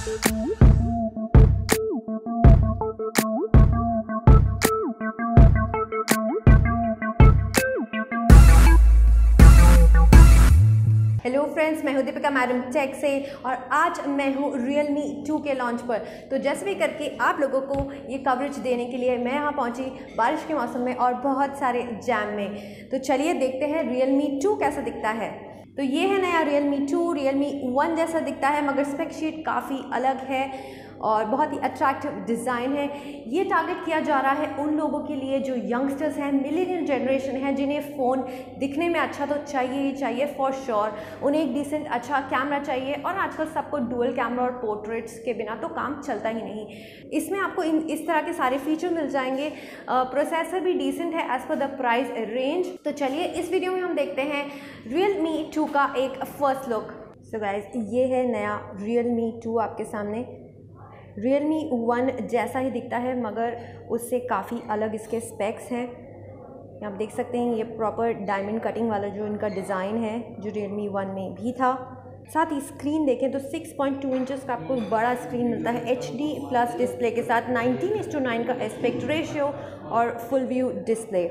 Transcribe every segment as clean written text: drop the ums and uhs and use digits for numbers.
Hello friends, मैं हूं Deepika madam take से और आज मैं हूं Realme 2 के लॉन्च पर। तो जैसे भी करके आप लोगों को ये कवरेज देने के लिए मैं यहाँ पहुंची बारिश के मौसम में और बहुत सारे जैम में। तो चलिए देखते हैं Realme 2 कैसा दिखता है। तो ये है नया Realme 2। Realme 1 जैसा दिखता है मगर स्पेक शीट काफ़ी अलग है और बहुत ही अट्रैक्टिव डिज़ाइन है। ये टारगेट किया जा रहा है उन लोगों के लिए जो यंगस्टर्स हैं, मिलेनियल जनरेशन है, जिन्हें फ़ोन दिखने में अच्छा तो चाहिए ही चाहिए फॉर श्योर। उन्हें एक डिसेंट अच्छा कैमरा चाहिए और आजकल सबको डुअल कैमरा और पोर्ट्रेट्स के बिना तो काम चलता ही नहीं। इसमें आपको इस तरह के सारे फीचर मिल जाएंगे। प्रोसेसर भी डिसेंट है as per the price range. तो चलिए इस वीडियो में हम देखते हैं Realme 2 का एक फर्स्ट लुक। सो गाइज, ये है नया Realme 2 आपके सामने। Realme 1 जैसा ही दिखता है मगर उससे काफ़ी अलग इसके स्पेक्स हैं। आप देख सकते हैं ये प्रॉपर डायमंड कटिंग वाला जो इनका डिज़ाइन है जो Realme 1 में भी था। साथ ही स्क्रीन देखें तो 6.2 इंचेस का आपको बड़ा स्क्रीन मिलता है HD प्लस डिस्प्ले के साथ, 19:9 का एस्पेक्ट रेशियो और फुल व्यू डिस्प्ले।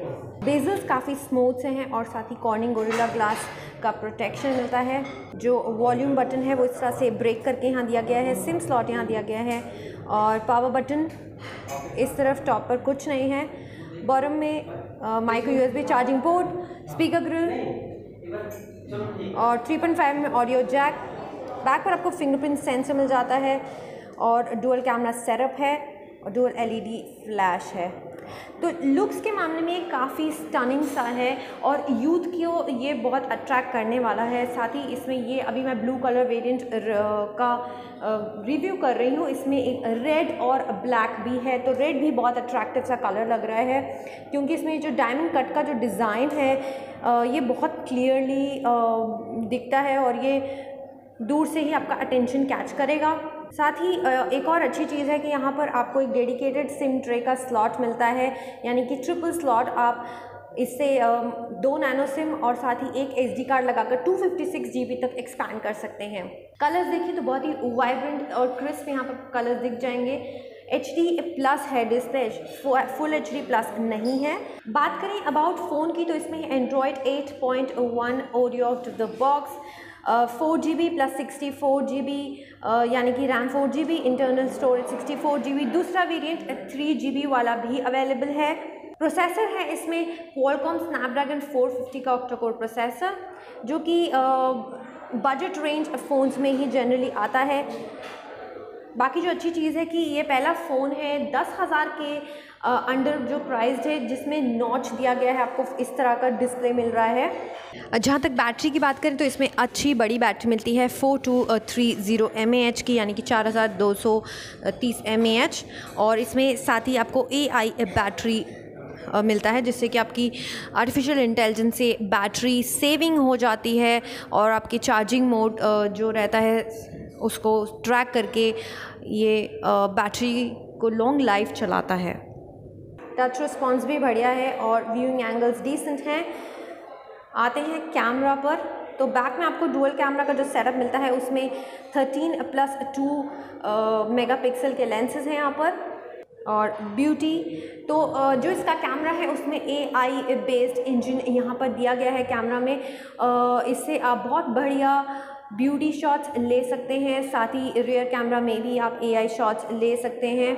बेजल्स काफ़ी स्मूथ से हैं और साथ ही कॉर्निंग गोरिल्ला ग्लास का प्रोटेक्शन मिलता है। जो वॉल्यूम बटन है वो इस तरह से ब्रेक करके यहाँ दिया गया है। सिम स्लॉट यहाँ दिया गया है और पावर बटन इस तरफ टॉप पर कुछ नहीं है। बॉटम में micro USB charging port, speaker grill और 3.5 में ऑडियो जैक। बैक पर आपको फिंगरप्रिंट सेंसर मिल जाता है और डुअल कैमरा सेटअप है और डुअल LED फ्लैश है। तो लुक्स के मामले में काफ़ी स्टनिंग सा है और यूथ को ये बहुत अट्रैक्ट करने वाला है। साथ ही इसमें ये अभी मैं ब्लू कलर वेरिएंट का रिव्यू कर रही हूँ। इसमें एक रेड और ब्लैक भी है। तो रेड भी बहुत अट्रैक्टिव सा कलर लग रहा है क्योंकि इसमें जो डायमंड कट का जो डिज़ाइन है ये बहुत क्लियरली दिखता है और ये दूर से ही आपका अटेंशन कैच करेगा। साथ ही एक और अच्छी चीज़ है कि यहाँ पर आपको एक डेडिकेटेड सिम ट्रे का स्लॉट मिलता है, यानी कि ट्रिपल स्लॉट। आप इससे 2 नैनो सिम और साथ ही एक SD कार्ड लगाकर 256 GB तक एक्सपैंड कर सकते हैं। कलर्स देखिए तो बहुत ही वाइब्रेंट और क्रिस्प यहाँ पर कलर्स दिख जाएंगे। HD प्लस है डिस्प्ले, फुल HD प्लस नहीं है। बात करें अबाउट फ़ोन की तो इसमें Android 8.1 audio out of the box, 4GB plus 64GB यानी कि RAM 4GB, internal storage 64GB। दूसरा वेरिएंट 3GB वाला भी अवेलेबल है। प्रोसेसर है इसमें क्वालकॉम स्नैपड्रैगन 450 का ऑक्टा कोर प्रोसेसर जो कि बजट रेंज फ़ोन्स में ही जनरली आता है। बाकी जो अच्छी चीज़ है कि ये पहला फ़ोन है 10,000 के अंडर जो प्राइस है जिसमें नॉच दिया गया है। आपको इस तरह का डिस्प्ले मिल रहा है। जहाँ तक बैटरी की बात करें तो इसमें अच्छी बड़ी बैटरी मिलती है 4230 mAh की, यानी कि 4230 mAh। और इसमें साथ ही आपको AI बैटरी मिलता है जिससे कि आपकी आर्टिफिशियल इंटेलिजेंस से बैटरी सेविंग हो जाती है और आपकी चार्जिंग मोड जो रहता है उसको ट्रैक करके ये बैटरी को लॉन्ग लाइफ चलाता है। टच रिस्पॉन्स भी बढ़िया है और व्यूइंग एंगल्स डिसेंट हैं। आते हैं कैमरा पर तो बैक में आपको डुअल कैमरा का जो सेटअप मिलता है उसमें 13+2 मेगापिक्सल के लेंसेज हैं यहाँ पर। और ब्यूटी तो जो इसका कैमरा है उसमें AI बेस्ड इंजन यहाँ पर दिया गया है कैमरा में। इससे आप बहुत बढ़िया ब्यूटी शॉट्स ले सकते हैं। साथ ही रियर कैमरा में भी आप AI शॉट्स ले सकते हैं।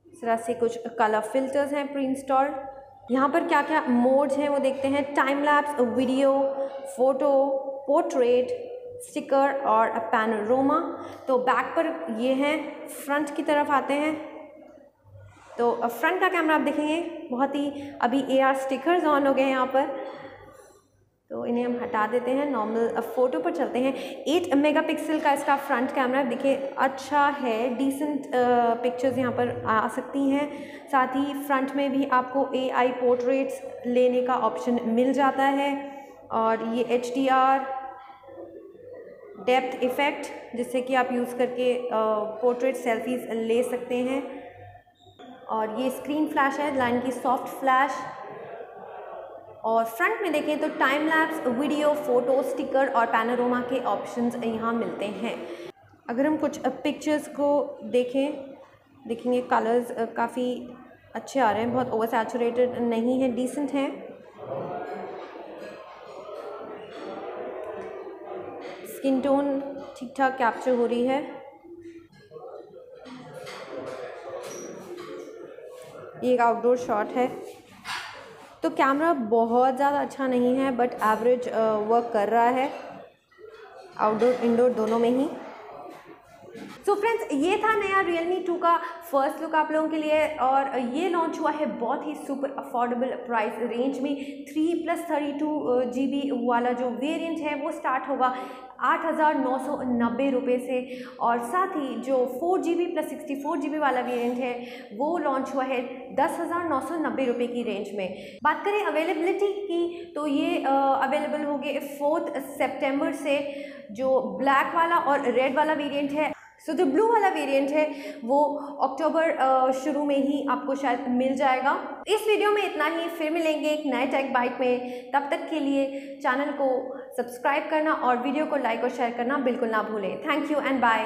इस तरह से कुछ कलर फिल्टर्स हैं प्री इंस्टॉल्ड। यहाँ पर क्या क्या मोड्स हैं वो देखते हैं। Time lapse, video, photo, portrait, sticker और पैनोरामा। तो बैक पर ये हैं। फ्रंट की तरफ आते हैं तो फ्रंट का कैमरा आप देखेंगे बहुत ही अभी AR स्टिकर्स ऑन हो गए हैं यहाँ पर, तो इन्हें हम हटा देते हैं। नॉर्मल फ़ोटो पर चलते हैं। 8 मेगापिक्सल का इसका फ्रंट कैमरा देखिए अच्छा है, डिसेंट पिक्चर्स यहाँ पर आ सकती हैं। साथ ही फ्रंट में भी आपको AI पोर्ट्रेट्स लेने का ऑप्शन मिल जाता है और ये HDR डेप्थ इफ़ेक्ट जिससे कि आप यूज़ करके पोर्ट्रेट सेल्फीज़ ले सकते हैं। और ये स्क्रीन फ्लैश है, लाइन की सॉफ्ट फ्लैश। और फ्रंट में देखें तो time lapse, video, photo, sticker और पैनोरामा के ऑप्शंस यहाँ मिलते हैं। अगर हम कुछ पिक्चर्स को देखेंगे कलर्स काफ़ी अच्छे आ रहे हैं, बहुत ओवर सैचुरेटेड नहीं है, डिसेंट हैं। स्किन टोन ठीक ठाक कैप्चर हो रही है। ये एक आउटडोर शॉट है। तो कैमरा बहुत ज़्यादा अच्छा नहीं है बट एवरेज वर्क कर रहा है आउटडोर इंडोर दोनों में ही। सो फ्रेंड्स, ये था नया Realme 2 का फर्स्ट लुक आप लोगों के लिए, और ये लॉन्च हुआ है बहुत ही सुपर अफोर्डेबल प्राइस रेंज में। 3+32GB वाला जो वेरिएंट है वो स्टार्ट होगा 8,990 रुपये से, और साथ ही जो 4GB + 64GB वाला वेरिएंट है वो लॉन्च हुआ है 10,990 रुपये की रेंज में। बात करें अवेलेबिलिटी की तो ये अवेलेबल होंगे 4 सितंबर से। जो ब्लैक वाला और रेड वाला वेरिएंट है, सो जो ब्लू वाला वेरिएंट है वो अक्टूबर शुरू में ही आपको शायद मिल जाएगा। इस वीडियो में इतना ही, फिर मिलेंगे एक नए टेक बाइट में। तब तक के लिए चैनल को सब्सक्राइब करना और वीडियो को लाइक और शेयर करना बिल्कुल ना भूलें। Thank you and bye.